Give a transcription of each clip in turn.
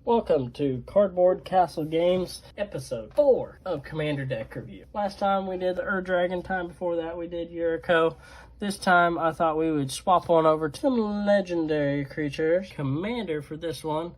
Welcome to Cardboard Castle Games, episode 4 of Commander Deck Review. Last time we did the Ur-Dragon, time before that we did Yuriko. This time I thought we would swap on over to some legendary creatures. Commander for this one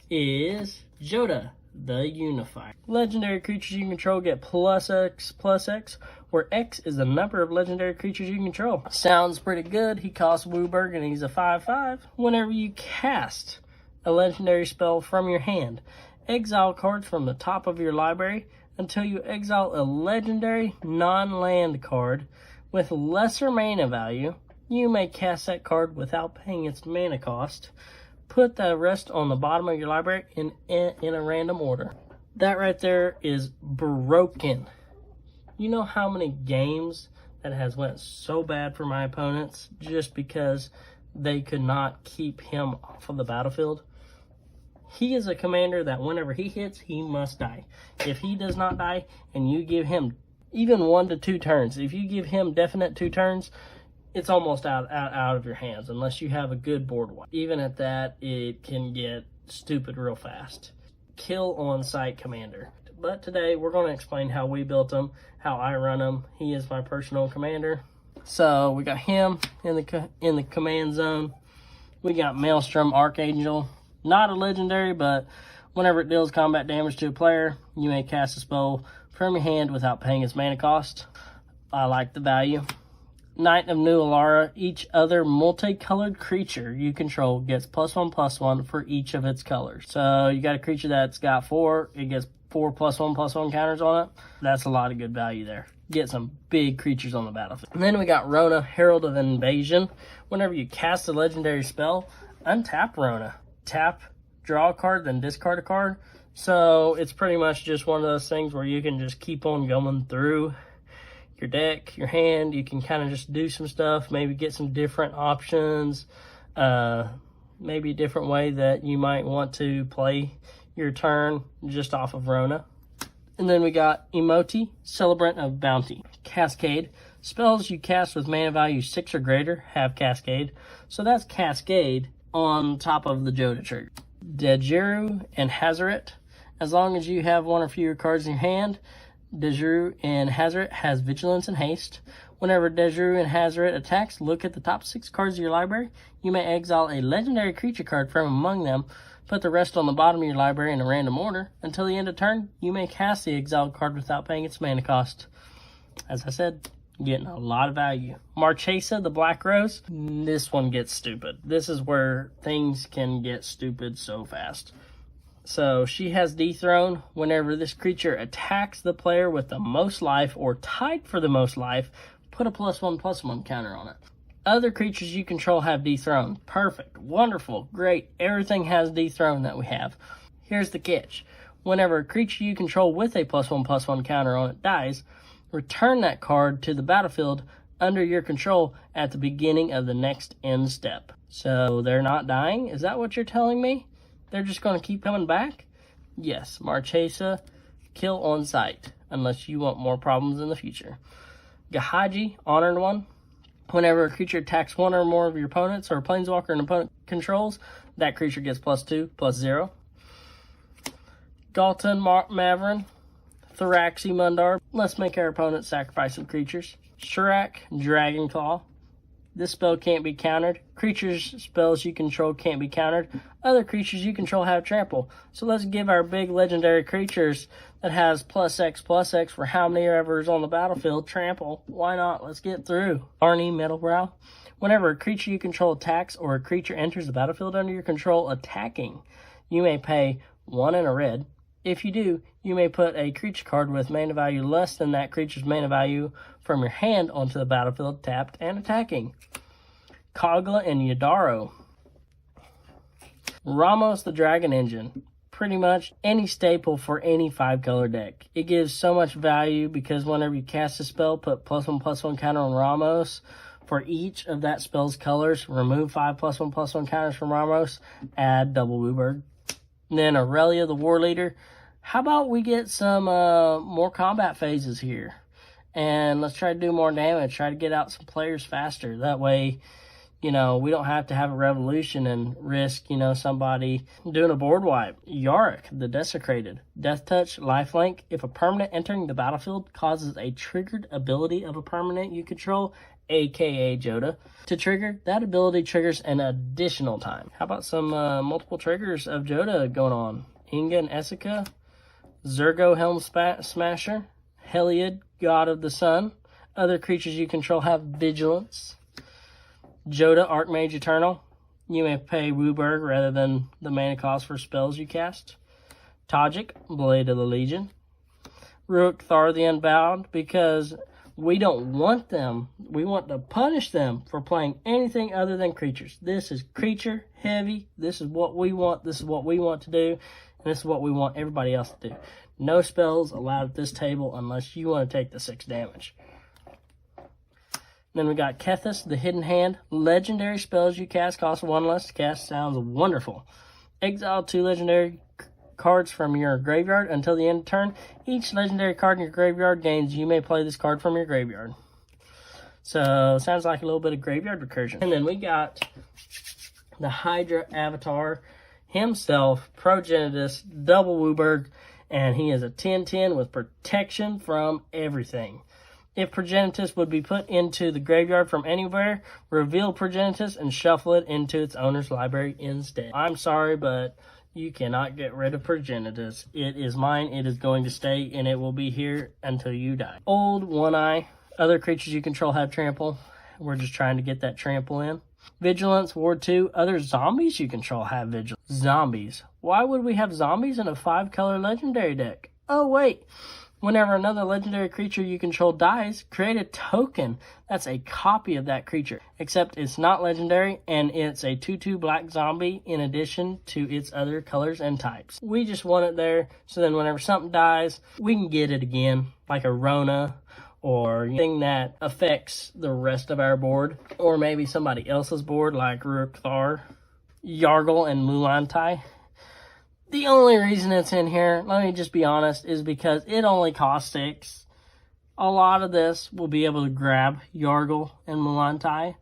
is Jodah The Unifier. Legendary creatures you control get +X/+X, where X is the number of legendary creatures you control. Sounds pretty good. He costs Wooburg and he's a 5/5. Whenever you cast a legendary spell from your hand, exile cards from the top of your library until you exile a legendary non-land card with lesser mana value. You may cast that card without paying its mana cost. Put the rest on the bottom of your library in a random order. That right there is broken. You know how many games that has went so bad for my opponents just because they could not keep him off of the battlefield? He is a commander that whenever he hits, he must die. If he does not die and you give him even 1 to 2 turns, if you give him definite 2 turns, it's almost out of your hands unless you have a good board wipe. Even at that, it can get stupid real fast. Kill on sight commander. But today we're going to explain how we built him, how I run him. He is my personal commander. So we got him in the command zone. We got Maelstrom Archangel. Not a legendary, but whenever it deals combat damage to a player, you may cast a spell from your hand without paying its mana cost. I like the value. Knight of New Alara. Each other multicolored creature you control gets +1/+1 for each of its colors. So you got a creature that's got 4, it gets 4 +1/+1 counters on it. That's a lot of good value there. Get some big creatures on the battlefield. And then we got Rona, Herald of Invasion. Whenever you cast a legendary spell, untap Rona. Tap, draw a card, then discard a card. So it's pretty much just one of those things where you can just keep on going through your deck, your hand. You can kind of just do some stuff, maybe get some different options, maybe a different way that you might want to play your turn just off of Rona. And then we got Emoti, Celebrant of Bounty. Cascade. Spells you cast with mana value 6 or greater have Cascade. So that's Cascade on top of the Jodah trigger. Dejiru and Hazaret. As long as you have 1 or fewer cards in your hand, Dejiru and Hazaret has Vigilance and Haste. Whenever Dejiru and Hazaret attacks, look at the top 6 cards of your library. You may exile a legendary creature card from among them. Put the rest on the bottom of your library in a random order. Until the end of turn, you may cast the exiled card without paying its mana cost. As I said, getting a lot of value. Marchesa, the Black Rose. This one gets stupid. This is where things can get stupid so fast. So she has Dethrone. Whenever this creature attacks the player with the most life or tied for the most life, put a +1/+1 counter on it. Other creatures you control have Dethrone. Perfect. Wonderful. Great. Everything has Dethrone that we have. Here's the catch. Whenever a creature you control with a +1/+1 counter on it dies, return that card to the battlefield under your control at the beginning of the next end step. So they're not dying? Is that what you're telling me? They're just going to keep coming back? Yes, Marchesa, kill on sight, unless you want more problems in the future. Gahaji, Honored One. Whenever a creature attacks 1 or more of your opponents or a planeswalker an opponent controls, that creature gets +2/+0. Galton Maverin. Thoraxi Mundar. Let's make our opponent sacrifice some creatures. Shirak, Dragonclaw. This spell can't be countered. Creatures spells you control can't be countered. Other creatures you control have trample. So let's give our big legendary creatures that has +X/+X for how many ever is on the battlefield trample. Why not? Let's get through. Arnie Metalbrow. Whenever a creature you control attacks or a creature enters the battlefield under your control attacking, you may pay 1 and a red. If you do, you may put a creature card with mana value less than that creature's mana value from your hand onto the battlefield tapped and attacking. Kogla and Yadaro. Ramos the Dragon Engine. Pretty much any staple for any 5-color deck. It gives so much value because whenever you cast a spell, put +1/+1 counter on Ramos. For each of that spell's colors, remove 5 +1/+1 counters from Ramos, add double Wooburg. And then Aurelia the War Leader. How about we get some more combat phases here? And let's try to do more damage. Try to get out some players faster. That way, You know, we don't have to have a revolution and risk, you know, somebody doing a board wipe. Yarick, the Desecrated. Death Touch, Lifelink. If a permanent entering the battlefield causes a triggered ability of a permanent you control, aka Jodah, to trigger, that ability triggers an additional time. How about some multiple triggers of Jodah going on? Inga and Essica, Zergo Helm Smasher, Heliod, God of the Sun. Other creatures you control have Vigilance. Jodah, Archmage Eternal. You may pay Wooburg rather than the mana cost for spells you cast. Tajik, Blade of the Legion. Ruach Thar the Unbound, because we don't want them. We want to punish them for playing anything other than creatures. This is creature heavy. This is what we want. This is what we want to do. And this is what we want everybody else to do. No spells allowed at this table unless you want to take the 6 damage. Then we got Kethis, the Hidden Hand. Legendary spells you cast cost 1 less to cast. Sounds wonderful. Exile 2 legendary cards from your graveyard until the end of turn. Each legendary card in your graveyard gains. You may play this card from your graveyard. So, sounds like a little bit of graveyard recursion. And then we got the Hydra Avatar himself, Progenitus, double Wooburg, and he is a 10/10 with protection from everything. If Progenitus would be put into the graveyard from anywhere, reveal Progenitus and shuffle it into its owner's library instead. I'm sorry, but you cannot get rid of Progenitus. It is mine, it is going to stay, and it will be here until you die. Old One Eye. Other creatures you control have trample. We're just trying to get that trample in. Vigilance, Ward 2. Other zombies you control have vigilance. Zombies. Why would we have zombies in a 5-color legendary deck? Oh, wait. Whenever another legendary creature you control dies, create a token that's a copy of that creature. Except it's not legendary, and it's a 2/2 black zombie in addition to its other colors and types. We just want it there, so then whenever something dies, we can get it again, like a Rona, or anything that affects the rest of our board, or maybe somebody else's board, like Ruach Thar, Yargle, and Mulantai. The only reason it's in here, let me just be honest, is because it only costs 6. A lot of this will be able to grab Yargle and Mulantai,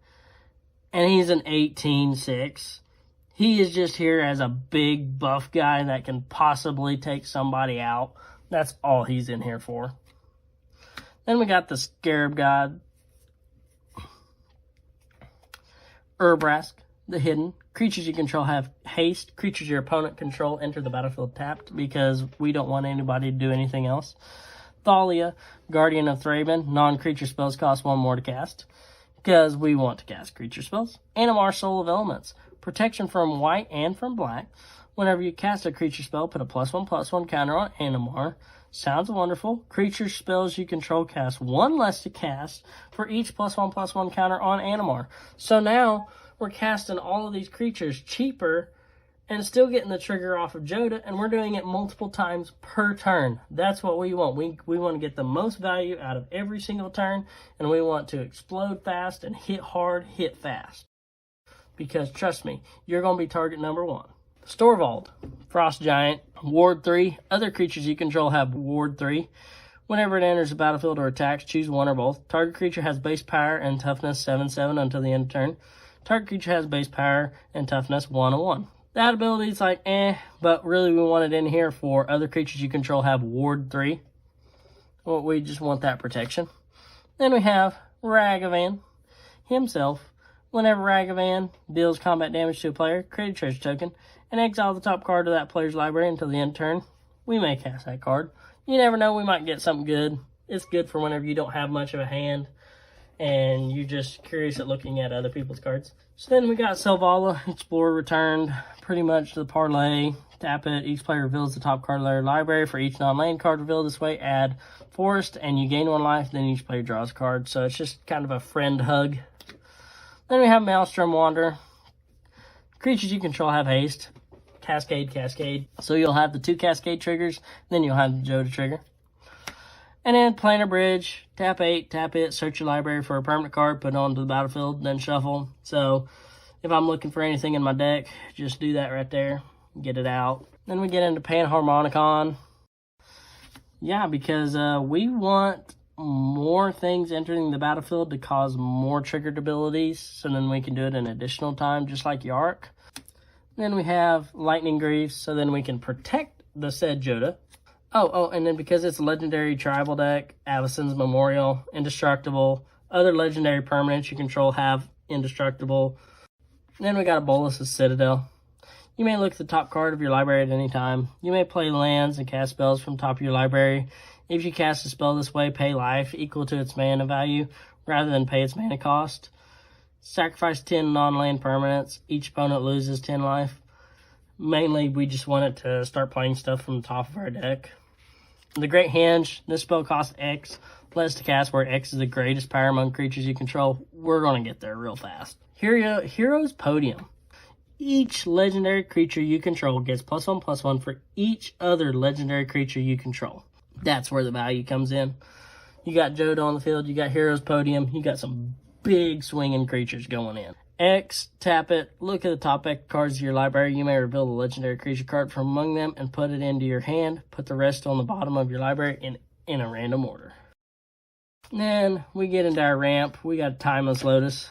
and he's an 18/6. He is just here as a big buff guy that can possibly take somebody out. That's all he's in here for. Then we got the Scarab God, Urbrask, the Hidden. Creatures you control have haste. Creatures your opponent control enter the battlefield tapped, because we don't want anybody to do anything else. Thalia, Guardian of Thraben. Non-creature spells cost 1 more to cast, because we want to cast creature spells. Animar, Soul of Elements. Protection from white and from black. Whenever you cast a creature spell, put a +1/+1 counter on Animar. Sounds wonderful. Creature spells you control cast 1 less to cast for each +1/+1 counter on Animar. So now we're casting all of these creatures cheaper and still getting the trigger off of Jodah, and we're doing it multiple times per turn. That's what we want. We want to get the most value out of every single turn, and we want to explode fast and hit hard, hit fast. Because trust me, you're going to be target number 1. Storvald, Frost Giant, Ward 3. Other creatures you control have Ward 3. Whenever it enters the battlefield or attacks, choose one or both. Target creature has base power and toughness 7/7 until the end of turn. Target creature has base power and toughness 1/1. That ability is like, but really we want it in here for other creatures you control have Ward 3. Well, we just want that protection. Then we have Ragavan himself. Whenever Ragavan deals combat damage to a player, create a treasure token and exile the top card of that player's library until the end of turn. We may cast that card. You never know, we might get something good. It's good for whenever you don't have much of a hand and you're just curious at looking at other people's cards. So then we got Selvala, Explorer returned, pretty much the parlay. Tap it, each player reveals the top card of their library. For each non-land card revealed this way, add Forest, and you gain 1 life, then each player draws a card. So it's just kind of a friend hug. Then we have Maelstrom Wanderer. Creatures you control have haste. Cascade, Cascade. So you'll have the 2 Cascade triggers, then you'll have the Jodah trigger. And then Planar Bridge, tap 8, tap it, search your library for a permanent card, put it onto the battlefield, then shuffle. So if I'm looking for anything in my deck, just do that right there, get it out. Then we get into Panharmonicon. Yeah, because we want more things entering the battlefield to cause more triggered abilities, so then we can do it an additional time, just like Yark. Then we have Lightning Greaves, so then we can protect the said Jodah. Oh, and then because it's a legendary tribal deck, Avacyn's Memorial, Indestructible. Other legendary permanents you control have Indestructible. Then we got a Bolus's Citadel. You may look at the top card of your library at any time. You may play lands and cast spells from top of your library. If you cast a spell this way, pay life equal to its mana value rather than pay its mana cost. Sacrifice 10 non-land permanents. Each opponent loses 10 life. Mainly, we just want it to start playing stuff from the top of our deck. The Great Hinge. This spell costs X. Less to cast, where X is the greatest power among creatures you control. We're going to get there real fast. Hero's Podium. Each legendary creature you control gets +1/+1 for each other legendary creature you control. That's where the value comes in. You got Jodah on the field, you got Hero's Podium, you got some big swinging creatures going in. X, tap it, look at the top X cards of your library. You may reveal the legendary creature card from among them and put it into your hand. Put the rest on the bottom of your library in a random order. Then we get into our ramp. We got a Timeless Lotus.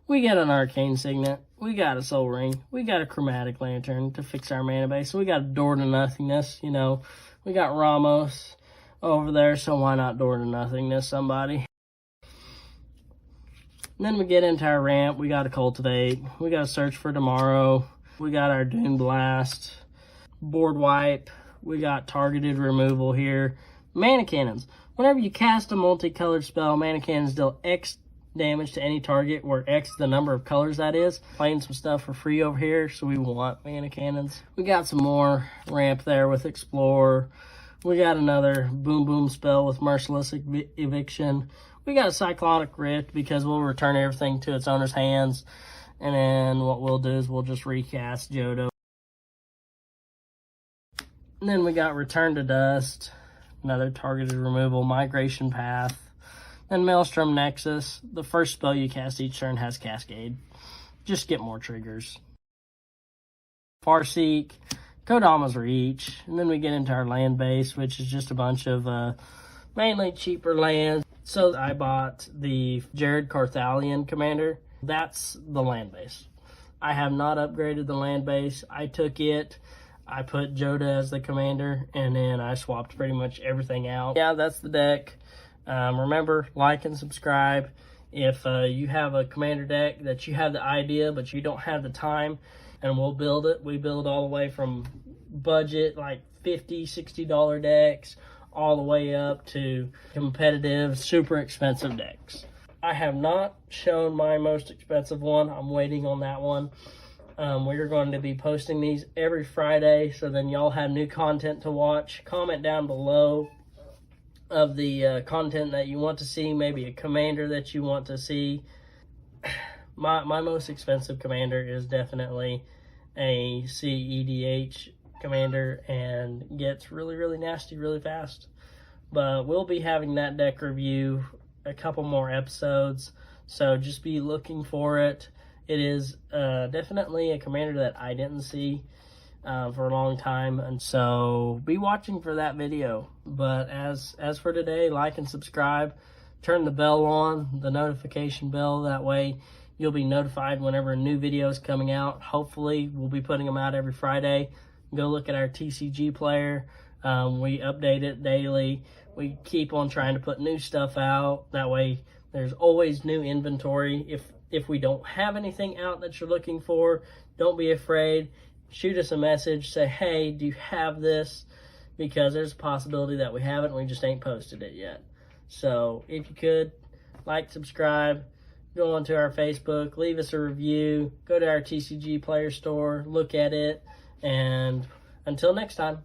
We got an Arcane Signet. We got a Soul Ring. We got a Chromatic Lantern to fix our mana base. We got a Door to Nothingness, you know. We got Ramos over there, so why not Door to Nothingness somebody? And then we get into our ramp. We got to Cultivate. We got to Search for Tomorrow. We got our Dune Blast. Board Wipe. We got Targeted Removal here. Mana Cannons. Whenever you cast a multicolored spell, Mana Cannons deal X damage to any target, where X is the number of colors that is. Playing some stuff for free over here, so we want Mana Cannons. We got some more ramp there with Explore. We got another Boom Boom spell with Merciless Eviction. We got a Cyclonic Rift because we'll return everything to its owner's hands. And then what we'll do is we'll just recast Jodah. And then we got Return to Dust. Another Targeted Removal, Migration Path. Then Maelstrom Nexus. The first spell you cast each turn has Cascade. Just get more triggers. Farseek. Kodama's Reach. And then we get into our land base, which is just a bunch of mainly cheaper lands. So I bought the Jared Carthalion Commander. That's the land base. I have not upgraded the land base. I took it, I put Jodah as the commander, and then I swapped pretty much everything out. Yeah, that's the deck. Remember, like and subscribe. If you have a commander deck that you have the idea, but you don't have the time, and we'll build it. We build all the way from budget, like $50, $60 decks, all the way up to competitive, super expensive decks. I have not shown my most expensive one. I'm waiting on that one. We're going to be posting these every Friday, so then y'all have new content to watch. Comment down below of the content that you want to see, maybe a commander that you want to see. My most expensive commander is definitely a CEDH commander and gets really, really nasty really fast. But we'll be having that deck review a couple more episodes, so just be looking for it. It is definitely a commander that I didn't see for a long time, and so be watching for that video. But as for today, like and subscribe, turn the bell on, the notification bell, that way you'll be notified whenever a new video is coming out. Hopefully we'll be putting them out every Friday. Go look at our TCGplayer. We update it daily. We keep on trying to put new stuff out. That way there's always new inventory. If we don't have anything out that you're looking for, don't be afraid. Shoot us a message. Say, hey, do you have this? Because there's a possibility that we haven't. We just ain't posted it yet. So if you could, like, subscribe, go onto our Facebook, leave us a review, go to our TCGplayer store, look at it, and until next time.